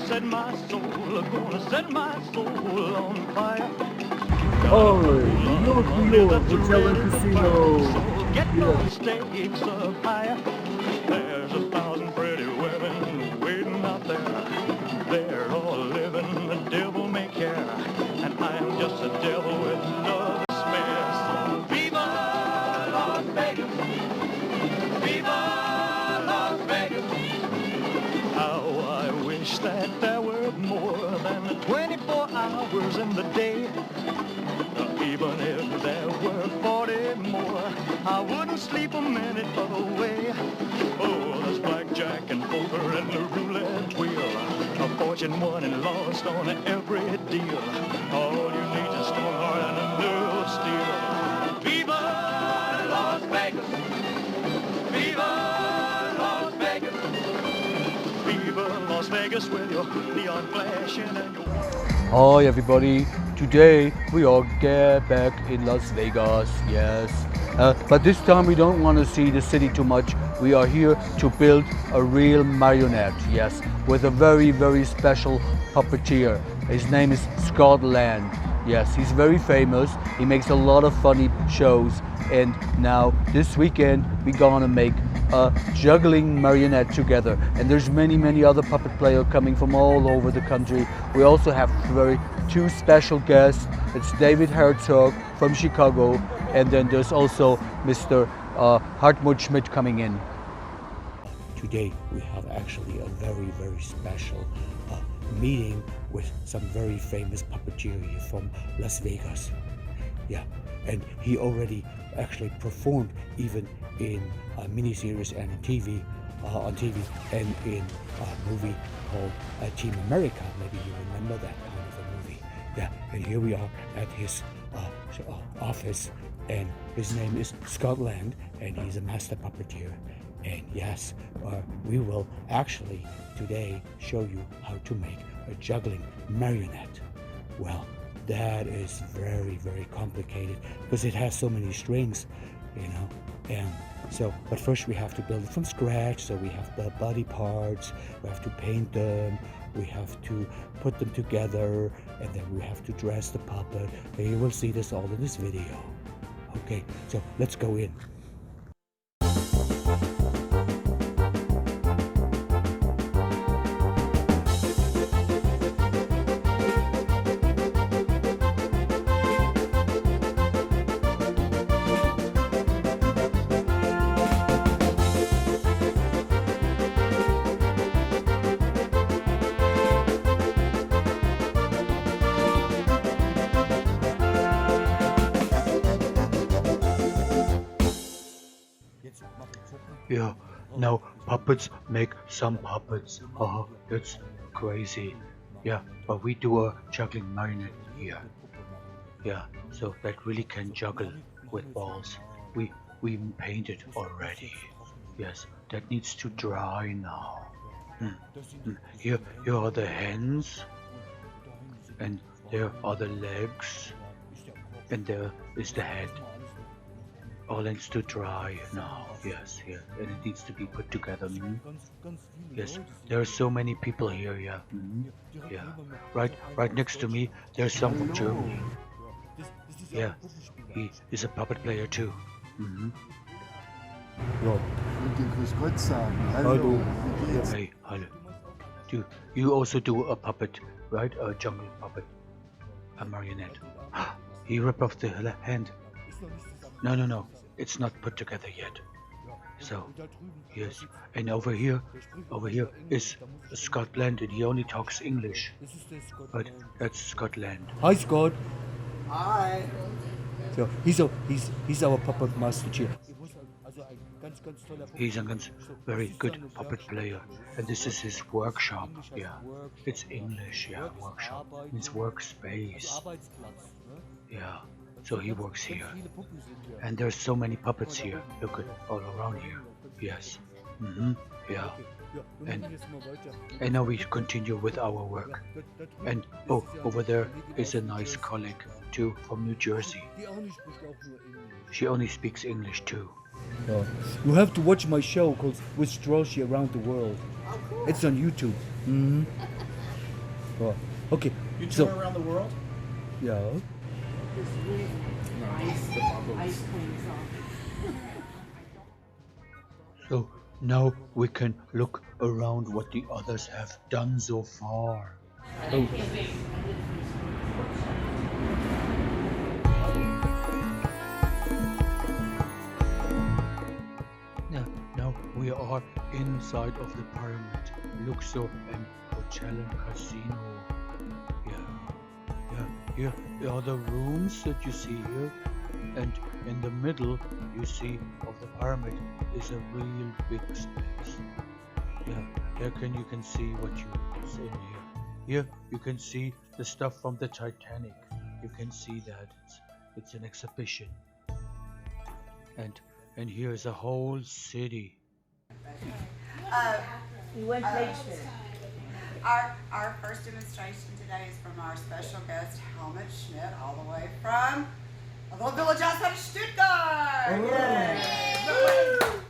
set my soul, gonna set my soul on fire. Oh, New York, Hotel and Casino. Get those stakes up higher. There's 1,000 pretty women waiting out there. They're all living the devil may care, and I am just a devil with love to spare. So viva Las Vegas, viva Las Vegas. How I wish that there were more than 24 hours in the day. Even if there were 40 more, I wouldn't sleep a minute away. Oh, there's blackjack and poker and the roulette wheel, a fortune won and lost on every deal. All you need is a strong heart and a nerve of steel. Viva Las Vegas! Viva Las Vegas! Viva Las Vegas with your neon flashing and your... Hi everybody, today we all get back in Las Vegas, yes. But this time we don't want to see the city too much. We are here to build a real marionette, yes, with a very, very special puppeteer. His name is Scotland. Yes, he's very famous. He makes a lot of funny shows. And now this weekend we're gonna make a juggling marionette together. And there's many other puppet players coming from all over the country. We also have two special guests. It's David Herzog from Chicago, and then there's also Mr. Helmut Schmidt coming in. Today we have actually a very special meeting with some very famous puppeteer here from Las Vegas. Yeah, and he already actually performed even in a miniseries and on TV and in a movie called Team America. Maybe you remember that kind of a movie. Yeah, and here we are at his office, and his name is Scotland, and he's a master puppeteer. And yes, we will actually today show you how to make a juggling marionette. Well, that is very complicated because it has so many strings, you know. And so, but first we have to build it from scratch. So we have the body parts, we have to paint them, we have to put them together, and then we have to dress the puppet. And you will see this all in this video. Okay, so let's go in. Yeah, now puppets make some puppets. That's crazy. Yeah, but we do a juggling marionette here. Yeah, so that really can juggle with balls. We painted already. Yes, that needs to dry now. Here are the hands, and there are the legs, and there is the head. All needs to dry now. Yes, and it needs to be put together. Yes, there are so many people here. Yeah, yeah. Right next to me, there's some from Germany. Yeah, he is a puppet player too. Ja, und den Grüß Gott sagen. Hallo. Hey, hello. You also do a puppet, right? A jungle puppet, a marionette. He ripped off the hand. No, it's not put together yet. So, yes, and over here is Scotland, and he only talks English. But that's Scotland. Hi, Scott. Hi. So he's our puppet master here. He's a very good puppet player, and this is his workshop. Yeah, it's English. Yeah, workshop means workspace. Yeah. So he works here, and there's so many puppets here. Look at all around here. Yes. Yeah. And now we continue with our work. And over there is a nice colleague too from New Jersey. She only speaks English too. You have to watch my show called With Strolchi Around the World. It's on YouTube. Oh, okay. You So, tour around the world? yeah. Ice cream song. So now we can look around what the others have done so far. Oh. Now we are inside of the pyramid, Luxor and Hotel and Casino. Here are the rooms that you see here, and in the middle you see of the pyramid is a real big space. There you can see what you see in here. Here you can see the stuff from the Titanic. You can see that it's an exhibition. And here's a whole city. You went late, Schmidt. Our first demonstration today is from our special guest, Helmut Schmidt, all the way from the village outside of Stuttgart.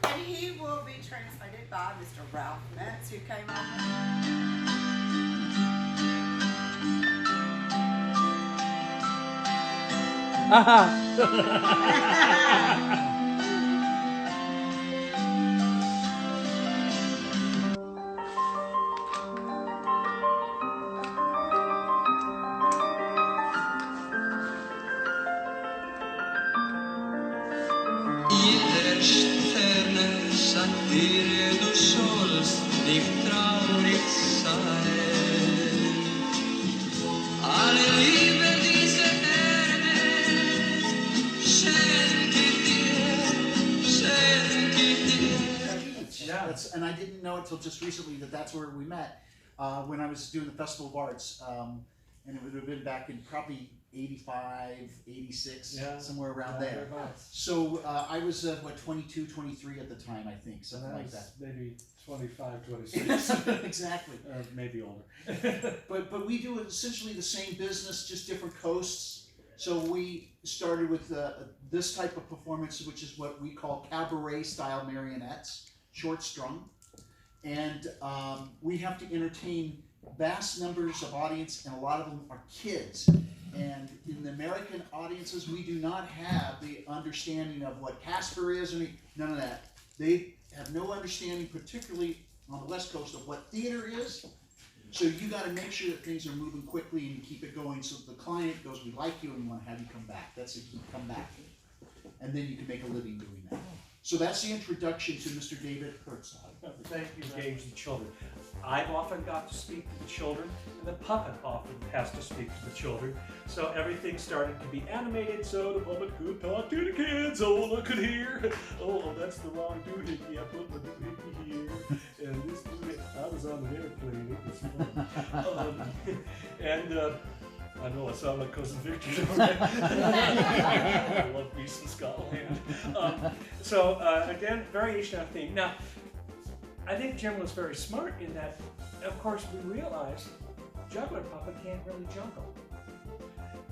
And he will be translated by Mr. Ralf Metz, who came on. Der Sterne sagt dir, du sollst nicht traurig sein. Alle Liebe dieser Erde schenke ich dir. Yeah. And I didn't know until just recently that that's where we met when I was doing the Festival of Arts. And it would have been back in probably 85, 86, somewhere around there. So I was, 22, 23 at the time, I think, something like that. Maybe 25, 26. Exactly. Maybe older. But we do essentially the same business, just different coasts. So we started with this type of performance, which is what we call cabaret-style marionettes, short-strung. And we have to entertain vast numbers of audience, and a lot of them are kids. And in the American audiences, we do not have the understanding of what Kasper is, none of that. They have no understanding, particularly on the West Coast, of what theater is. So you got to make sure that things are moving quickly and you keep it going so the client goes, we like you and we want to have you come back. That's a key, come back. And then you can make a living doing that. So that's the introduction to Mr. David Herzog. Thank you. Engage the children. I've often got to speak to the children, and the puppet often has to speak to the children. So everything started to be animated, so the puppet could talk to the kids. Oh, look at here. Oh, that's the wrong doohickey. I put my doohickey here. And this doohickey, I was on an airplane. It was fun. I know I sound like Cousin Victor. I love me some Scotland. Again, variation on theme. Now, I think Jim was very smart in that, of course, we realized juggler puppet can't really juggle.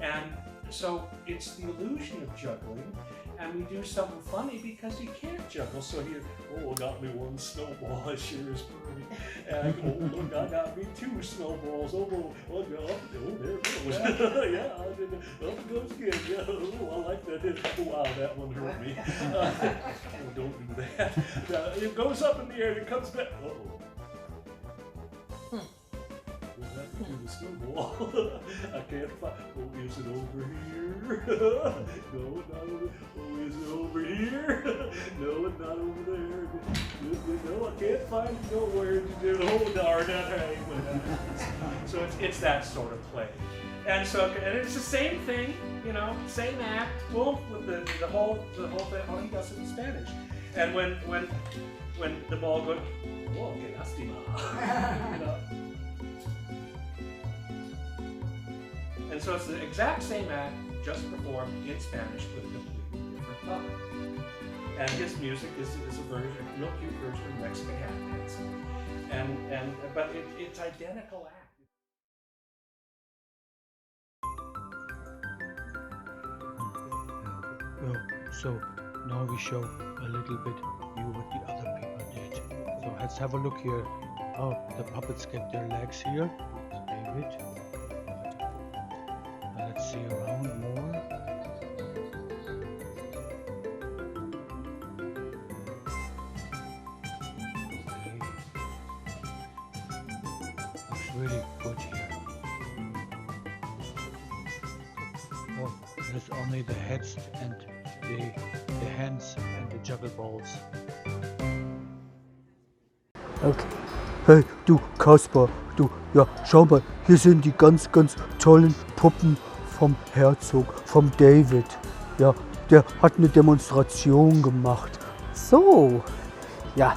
And so it's the illusion of juggling, and we do something funny because he can't juggle. So he, I got me one snowball, I sure is pretty. And look, I got me two snowballs. There it goes. Yeah, up it goes again. Yeah, I like that. Wow, that one hurt me. Don't do that. It goes up in the air and it comes back. We'll have to do the snowball. I can't find. Oh, is it over here? No, it's not over. Oh, is it over here? No, it's not over there. No, I can't find it nowhere. Oh, darn it. So it's that sort of play. And it's the same thing, same act, boom, with the whole thing. Oh, he does it in Spanish. And when the ball goes, oh, que lástima. And so it's the exact same act, just performed in Spanish with a completely different puppet. And his music is a version, a real cute version of Mexican hat dance. But it's identical act. Well, so now we show a little bit you what the other people did. So let's have a look here. Oh, the puppets get their legs here. They David. Let's see around more. Okay. Looks really good here. Oh, there's only the heads and the hands and the juggle balls. Okay. Hey, du Kasper, du, ja, schau mal, hier sind die ganz, ganz tollen Puppen vom Herzog, vom David. Ja, der hat eine Demonstration gemacht. So. Ja,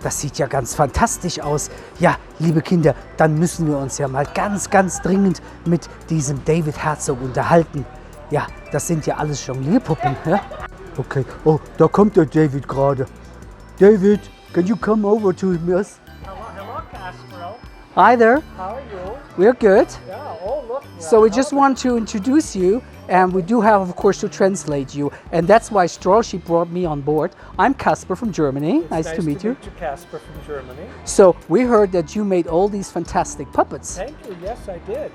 das sieht ja ganz fantastisch aus. Ja, liebe Kinder, dann müssen wir uns ja mal ganz, ganz dringend mit diesem David Herzog unterhalten. Ja, das sind ja alles Jonglierpuppen. Ja? Okay, oh, da kommt der David gerade. David, can you come over to us? Hello, Kasper. Hi there. How are you? We're good. Yeah. Oh, look. So we just want to introduce you, and we do have, of course, to translate you, and that's why Strolchi brought me on board. I'm Kasper from Germany. Nice to meet you. Kasper from Germany. So we heard that you made all these fantastic puppets. Thank you. Yes, I did.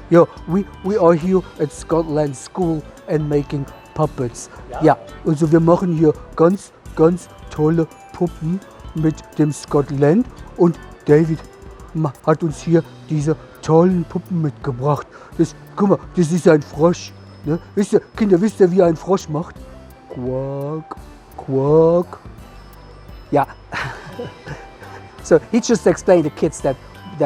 Ja, we are here at Scotland School and making puppets. Ja, also wir machen hier ganz, ganz tolle Puppen mit dem Scotland und David hat uns hier diese tollen Puppen mitgebracht. Das, guck mal, das ist ein Frosch. Ne? Wisst ihr, Kinder, wisst ihr, wie ein Frosch macht? Quack, quack. Yeah. So he just explained to kids that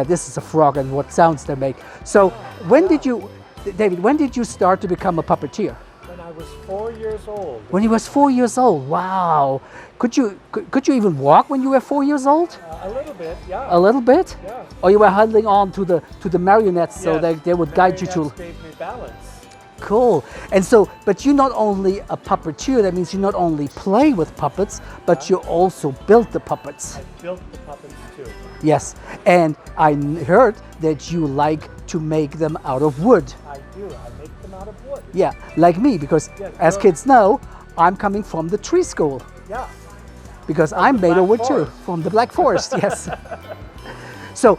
this is a frog and what sounds they make. So when did you, David, when did you start to become a puppeteer? When I was 4 years old. When you was 4 years old. Wow. Could you even walk when you were 4 years old? A little bit, yeah. A little bit? Yeah. Or you were holding on to the marionettes so Yes, they would guide you to. marionettes gave me balance. Cool. And so, but you're not only a puppeteer, that means you not only play with puppets, but you also build the puppets. I built the puppets too. Yes. And I heard that you like to make them out of wood. I do. I make them out of wood. Yeah, like me, because Yes, as so- kids know, I'm coming from the tree school. Yeah. Because I'm made Black of wood too, Forest. from the Black Forest, yes. So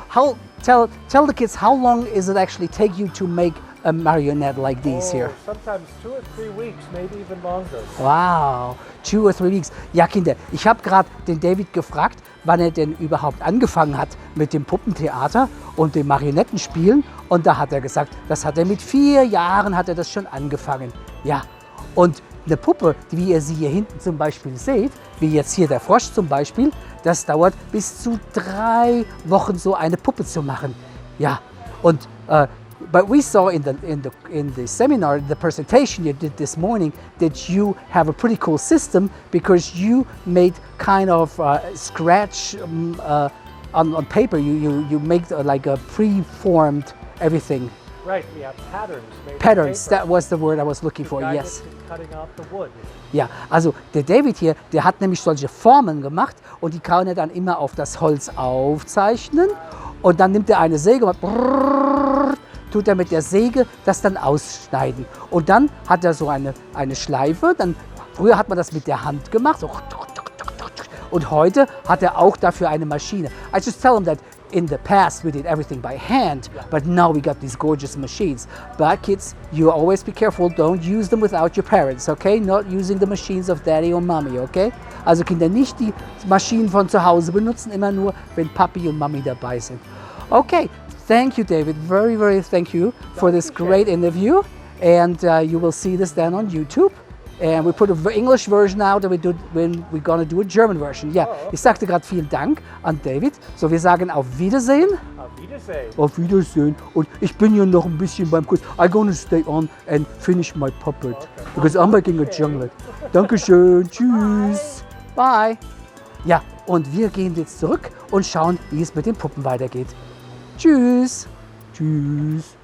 tell the kids, how long is it actually take you to make a marionette like these here? Sometimes 2 or 3 weeks, maybe even longer. Wow, 2 or 3 weeks. Ja, Kinder, ich habe gerade den David gefragt, wann er denn überhaupt angefangen hat mit dem Puppentheater und dem Marionettenspielen. Und da hat er gesagt, das hat er mit 4 Jahren hat er das schon angefangen. Ja, und eine Puppe, wie ihr sie hier hinten zum Beispiel seht, wie jetzt hier der Frosch zum Beispiel, das dauert bis zu 3 Wochen, so eine Puppe zu machen. Ja, und but we saw in the seminar, the presentation you did this morning, that you have a pretty cool system because you made kind of scratch on paper. You make like a pre-formed everything. Right, we have patterns made of Patterns, paper that was the word I was looking to for, guide yes. us in cutting out the wood. Ja, also der David hier, der hat nämlich solche Formen gemacht und die kann er dann immer auf das Holz aufzeichnen und dann nimmt er eine Säge und tut er mit der Säge das dann ausschneiden. Und dann hat er so eine Schleife, früher hat man das mit der Hand gemacht, so, und heute hat er auch dafür eine Maschine. I just tell him that in the past we did everything by hand, but now we got these gorgeous machines. But kids, you always be careful, don't use them without your parents, okay? Not using the machines of daddy or mommy, okay? Also Kinder, nicht die Maschinen von zu Hause benutzen, immer nur, wenn Papi und Mami dabei sind. Okay, thank you David, very, very thank you for this great interview. And you will see this then on YouTube. And we put an English version out and we're gonna do a German version. Ja, ich sagte gerade vielen Dank an David. So, wir sagen auf Wiedersehen. Auf Wiedersehen. Auf Wiedersehen. Und ich bin hier noch ein bisschen beim Kurs. I'm gonna stay on and finish my puppet. Because I'm making a jungle. Dankeschön. Tschüss. Bye. Ja, und wir gehen jetzt zurück und schauen, wie es mit den Puppen weitergeht. Tschüss. Tschüss.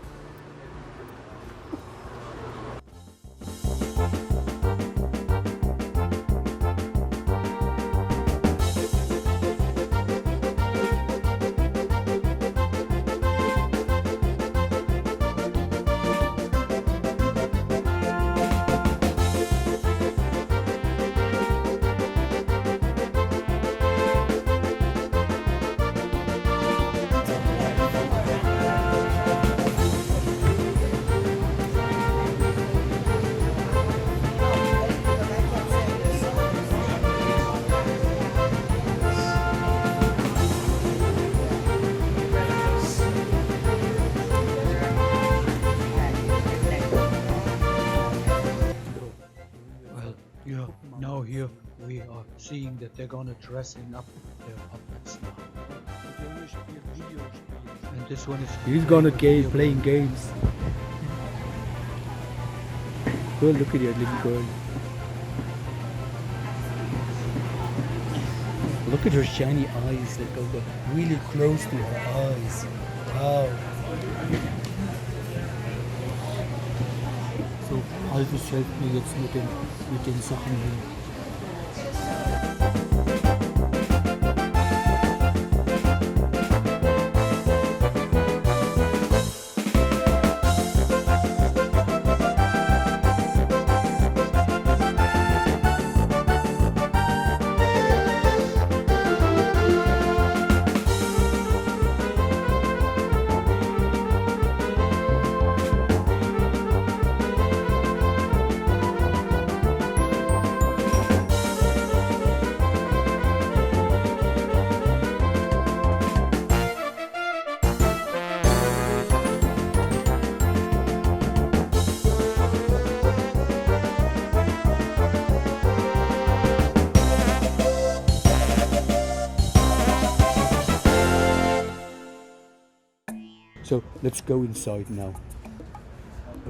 Yeah, now here we are seeing that they're gonna dressing up their puppets now. And this one is he's gonna playing games. Oh, look at that little girl. Look at her shiny eyes. They go really close to her eyes. Wow. So, Alvis hilft mir jetzt mit den Sachen hier. So let's go inside now.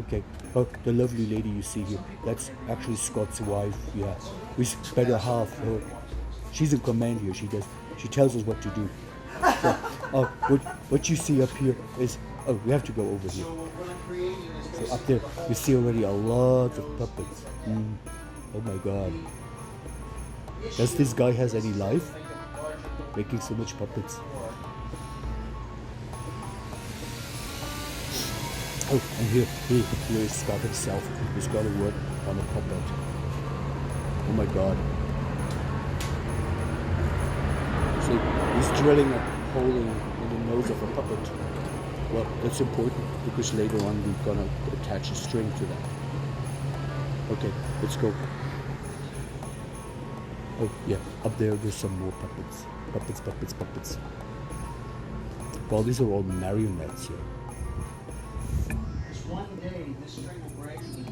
Okay. Oh, the lovely lady you see here, that's actually Scott's wife. Yeah, we better half her. She's in command here. She tells us what to do. So, what you see up here is, we have to go over here. So up there, you see already a lot of puppets. Oh my God. Does this guy has any life? Making so much puppets. Oh, and here is Scott himself. He's got to work on a puppet. Oh my God. So he's drilling a hole in the nose of a puppet. Well, that's important because later on we're gonna attach a string to that. Okay, let's go. Oh yeah, up there's some more puppets. Puppets. Well, these are all marionettes here.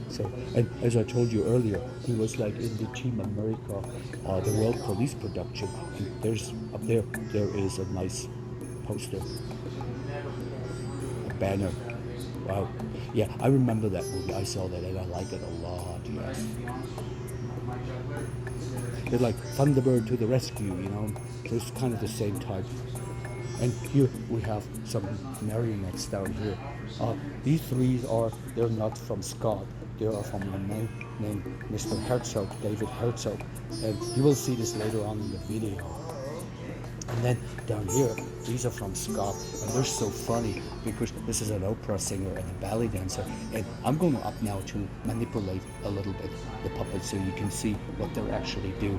So, and as I told you earlier, he was like in the Team America, the World Police production. And there's up there is a nice poster, a banner. Wow, yeah, I remember that movie. I saw that and I like it a lot. Yes, they're like Thunderbird to the rescue, you know. So it's kind of the same type. And here we have some marionettes down here. These three they're not from Scott. They are from a man named Mr. Herzog, David Herzog. And you will see this later on in the video. And then down here, these are from Scott. And they're so funny because this is an opera singer and a ballet dancer. And I'm going up now to manipulate a little bit the puppets so you can see what they actually do.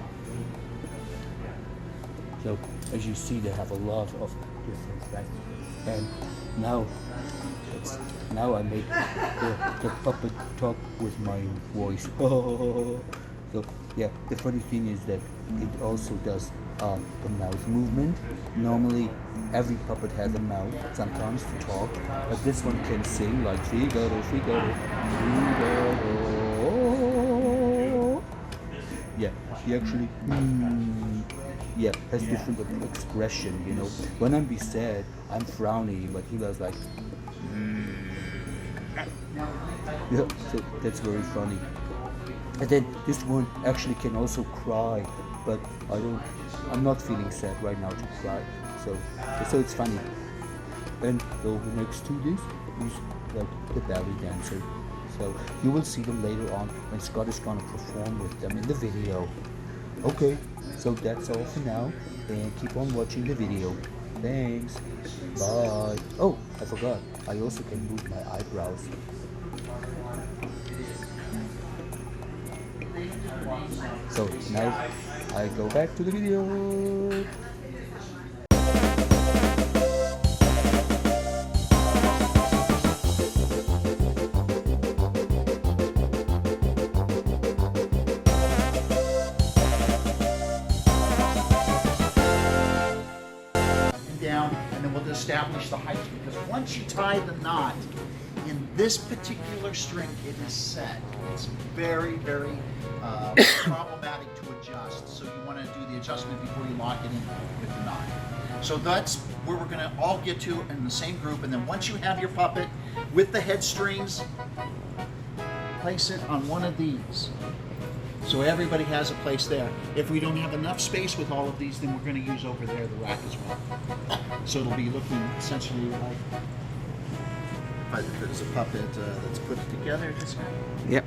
So as you see, they have a lot of different things. And now I make the puppet talk with my voice. So yeah, the funny thing is that it also does the mouth movement. Normally every puppet has a mouth, sometimes to talk, but this one can sing like Figaro, Figaro, Figaro. Yeah, he actually has different expression, you know. When I'm be sad, I'm frowny, but he was like yeah, so that's very funny. And then this one actually can also cry, but I'm not feeling sad right now to cry. So it's funny. And over next to this is like the ballet dancer. So you will see them later on when Scott is gonna perform with them in the video. Okay, so that's all for now, and keep on watching the video. Thanks. Bye. Oh, I forgot. I also can move my eyebrows. So now I go back to the video. Down, and then we'll establish the height, because once you tie the knot in This particular string, it is set. It's very, very problematic to adjust. So you want to do the adjustment before you lock it in with the knot. So that's where we're going to all get to in the same group. And then once you have your puppet with the head strings, place it on one of these. So everybody has a place there. If we don't have enough space with all of these, then we're going to use over there the rack as well. So it'll be looking essentially like if it is a puppet that's put together this way. Yep.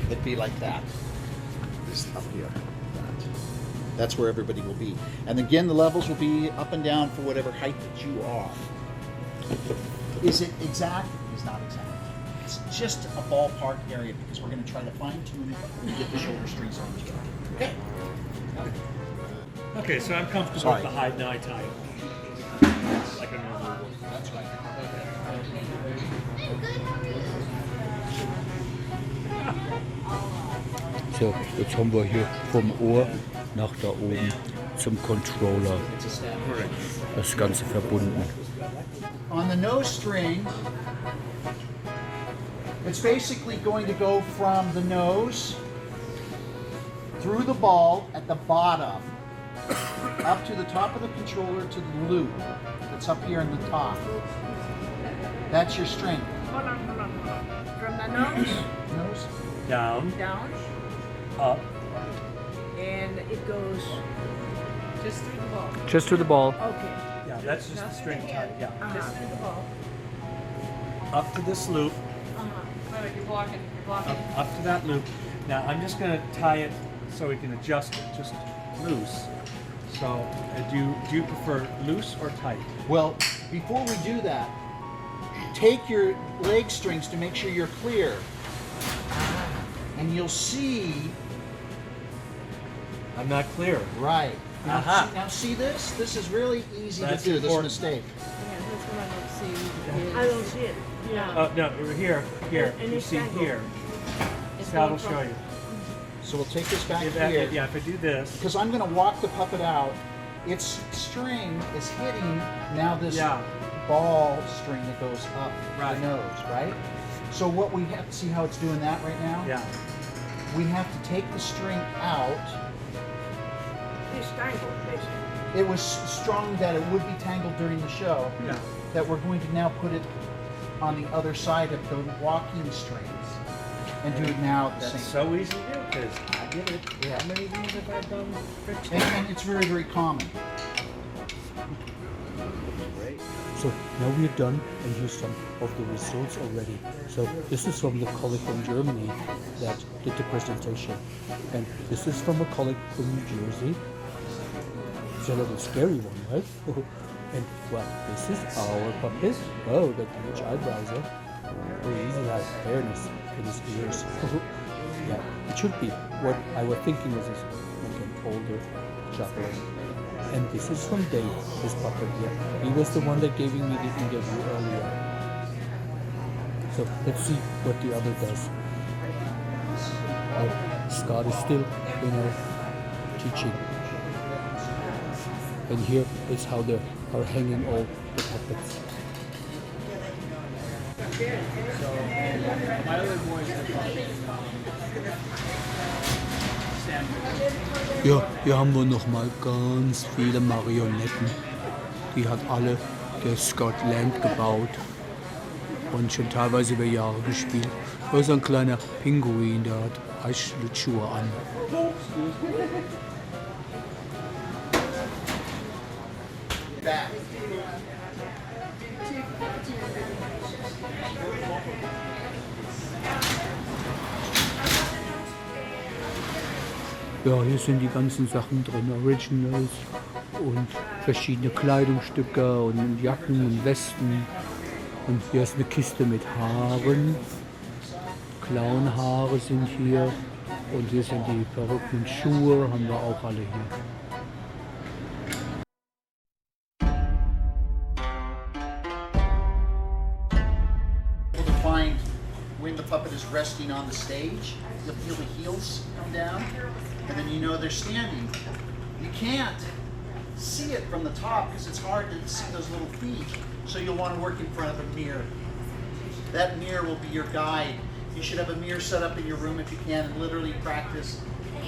It'd be like that. This up here. That's where everybody will be. And again, the levels will be up and down for whatever height that you are. Is it exact? It's not exact. It's just a ballpark area because we're going to try to fine tune it and get the shoulder strings on each other. Okay? Okay, so I'm comfortable with the hide and eye tie. Like a normal one. That's right. So, jetzt haben wir hier vom Ohr nach da oben zum Controller das Ganze verbunden. On the nose string, it's basically going to go from the nose through the ball at the bottom up to the top of the controller to the loop that's up here in the top. That's your string. Hold on. From the nose Down, down, up. and it goes just through the ball. Just to the ball. Okay. Yeah, that's just the string tie. Yeah. Just through the ball. Up to this loop. Wait, you're blocking. Up to that loop. Now I'm just going to tie it so we can adjust it just loose. So do you prefer loose or tight? Well, before we do that, take your leg strings to make sure you're clear. And you'll see. I'm not clear. Right. Now, Aha. now see this? This is really easy That's to do, this important. mistake. Yeah, that's what I don't see. I don't see it. Yeah. No, here. And You it's see angled. here. It's Scott will going from- show you. So we'll take this back If here. I do this. Because I'm going to walk the puppet out. Its string is hitting now this ball string that goes up the nose, right? So what we have to see how it's doing that right now? Yeah. We have to take the string out. It's tangled, basically. It was strong that it would be tangled during the show. Yeah. That we're going to now put it on the other side of the walking strings and do it now at the That's same. so easy to do because I did it. Yeah. How many things have I done? And it's very, very common. So now we're done, and here's some of the results already. So this is from the colleague from Germany that did the presentation, and this is from a colleague from New Jersey. It's a little scary one, right? And well, this is our puppet. Oh, the huge eyebrows. Oh, he even has fairness in his ears. Yeah, it should be. What I was thinking was this, like an older juggler. And this is from Dave, this puppet here. He was the one that gave me the interview earlier. So let's see what the other does. Scott is still, teaching. And here is how they are hanging all the puppets. My other boys Ja, hier haben wir nochmal ganz viele Marionetten. Die hat alle der Scott Land gebaut und schon teilweise über Jahre gespielt. Da ist ein kleiner Pinguin, der hat Eisschlittschuhe an. Ja, hier sind die ganzen Sachen drin, Originals und verschiedene Kleidungsstücke und Jacken und Westen. Und hier ist eine Kiste mit Haaren. Clownhaare sind hier. Und hier sind die verrückten Schuhe, haben wir auch alle hier. To find when the puppet is resting on the stage, you'll feel the heels come down, and then you know they're standing. You can't see it from the top because it's hard to see those little feet. So you'll want to work in front of a mirror. That mirror will be your guide. You should have a mirror set up in your room if you can and literally practice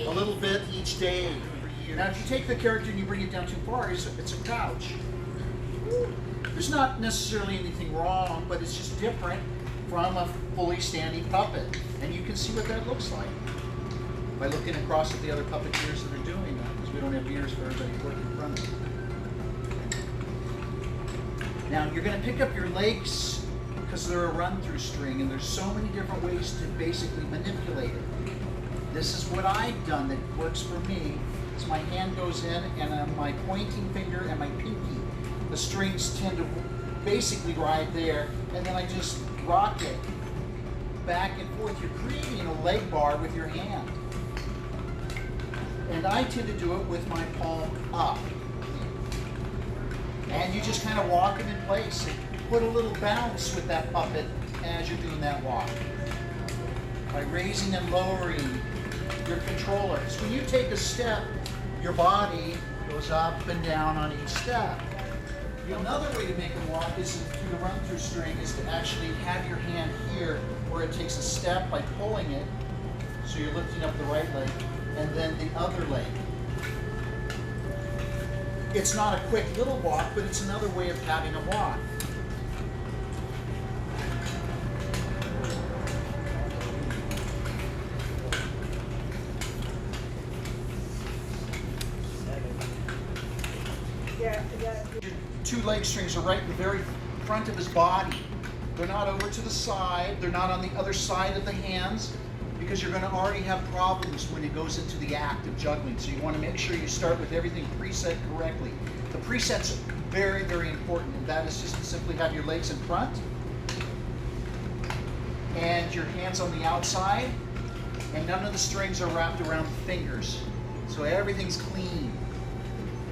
a little bit each day. Now if you take the character and you bring it down too far, it's a crouch. There's not necessarily anything wrong, but it's just different from a fully standing puppet. And you can see what that looks like by looking across at the other puppeteers that are doing that, because we don't have mirrors for everybody to work in front of them. Now you're going to pick up your legs because they're a run-through string, and there's so many different ways to basically manipulate it. This is what I've done that works for me. Is my hand goes in, and on my pointing finger and my pinky, the strings tend to basically ride there, and then I just rock it back and forth. You're creating a leg bar with your hand. And I tend to do it with my palm up. And you just kind of walk them in place and put a little bounce with that puppet as you're doing that walk. By raising and lowering your controllers. When you take a step, your body goes up and down on each step. Another way to make them walk is through the run-through string is to actually have your hand here where it takes a step by pulling it. So you're lifting up the right leg and then the other leg. It's not a quick little walk, but it's another way of having a walk. Your two leg strings are right in the very front of his body. They're not over to the side. They're not on the other side of the hands, because you're going to already have problems when it goes into the act of juggling. So you want to make sure you start with everything preset correctly. The preset's very, very important, and that is just to simply have your legs in front and your hands on the outside, and none of the strings are wrapped around the fingers. So everything's clean,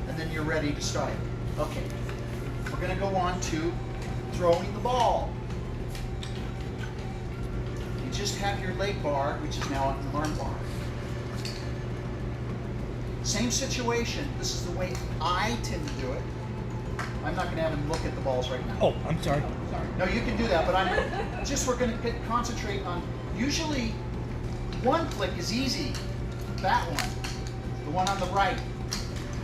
and then you're ready to start. Okay, we're going to go on to throwing the ball. You just have your leg bar, which is now an arm bar. Same situation. This is the way I tend to do it. I'm not going to have him look at the balls right now. Oh, I'm sorry. No, you can do that, but we're going to concentrate on, usually one flick is easy. That one, the one on the right.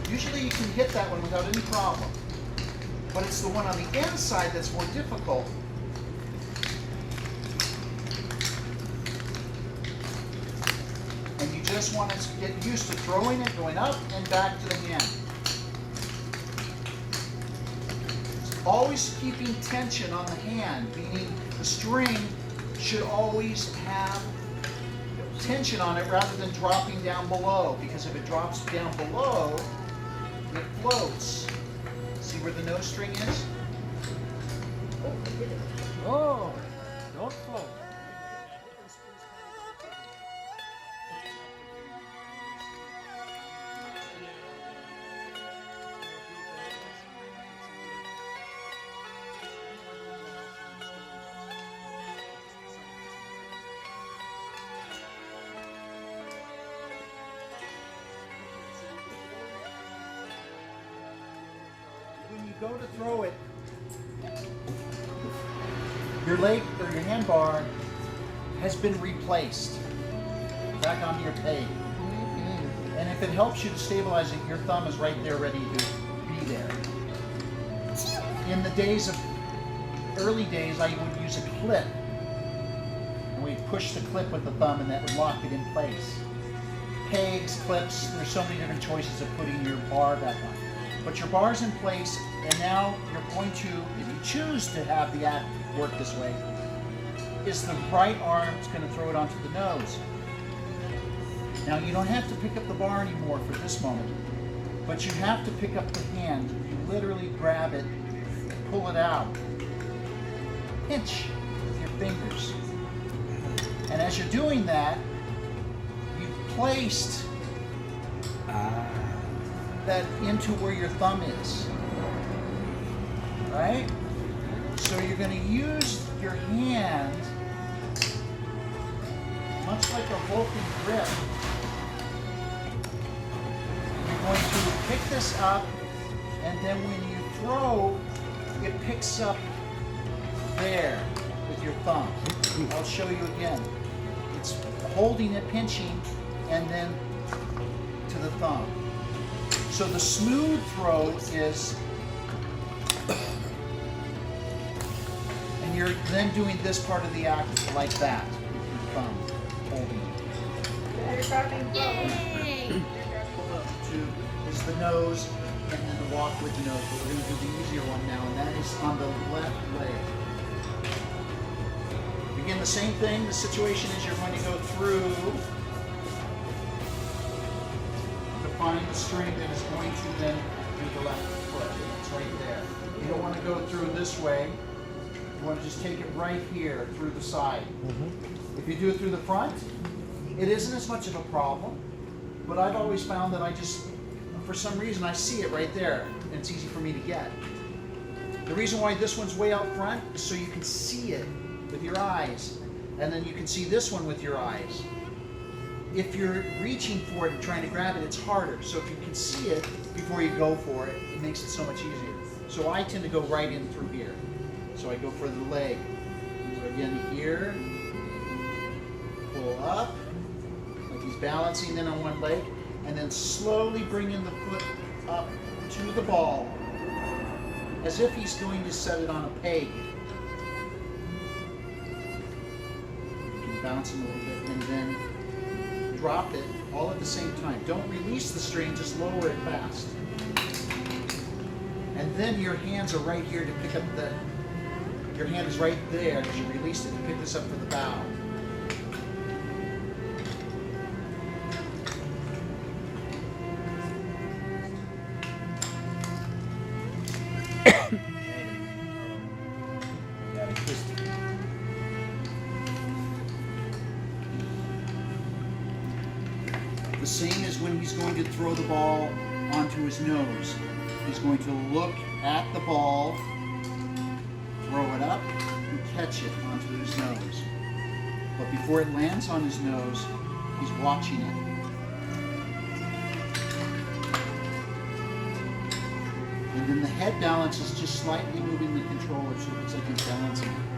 Usually you can hit that one without any problem. But it's the one on the inside that's more difficult. And you just want to get used to throwing it, going up and back to the hand. Always keeping tension on the hand, meaning the string should always have tension on it rather than dropping down below, because if it drops down below, it floats. See where the nose string is? Oh, don't float. When you go to throw it, your leg or your hand bar has been replaced back onto your peg. And if it helps you to stabilize it, your thumb is right there ready to be there. In the early days, I would use a clip. And we'd push the clip with the thumb and that would lock it in place. Pegs, clips, there's so many different choices of putting your bar back on. But your bar's in place, and now you're going to, if you choose to have the act work this way, is the right arm's going to throw it onto the nose. Now you don't have to pick up the bar anymore for this moment, but you have to pick up the hand. You literally grab it, pull it out, pinch with your fingers. And as you're doing that, you've placed that into where your thumb is, right? So you're going to use your hand much like a Vulcan grip. You're going to pick this up and then when you throw, it picks up there with your thumb. I'll show you again. It's holding it, pinching, and then to the thumb. So the smooth throw is, and you're then doing this part of the act like that with your thumb holding it. Yay! To is the nose, and then the walk with the nose. But we're going to do the easier one now, and that is on the left leg. Again, the same thing. The situation is you're going to go through to find the string that is going to then do the left foot. It's right there. You don't want to go through this way. You want to just take it right here through the side. If you do it through the front, it isn't as much of a problem. But I've always found that I just, for some reason, I see it right there, and it's easy for me to get. The reason why this one's way out front is so you can see it with your eyes, and then you can see this one with your eyes. If you're reaching for it and trying to grab it, it's harder. So if you can see it before you go for it, it makes it so much easier. So I tend to go right in through here. So I go for the leg. So again, here, pull up, like he's balancing then on one leg, and then slowly bringing the foot up to the ball, as if he's going to set it on a peg. Bounce him a little bit, and then drop it all at the same time. Don't release the string, just lower it fast. And then your hands are right here to pick up the, your hand is right there because you released it to pick this up for the bow. The same as when he's going to throw the ball onto his nose. He's going to look at the ball, throw it up, and catch it onto his nose. But before it lands on his nose, he's watching it. And then the head balance is just slightly moving the controller so it looks like he's balancing it.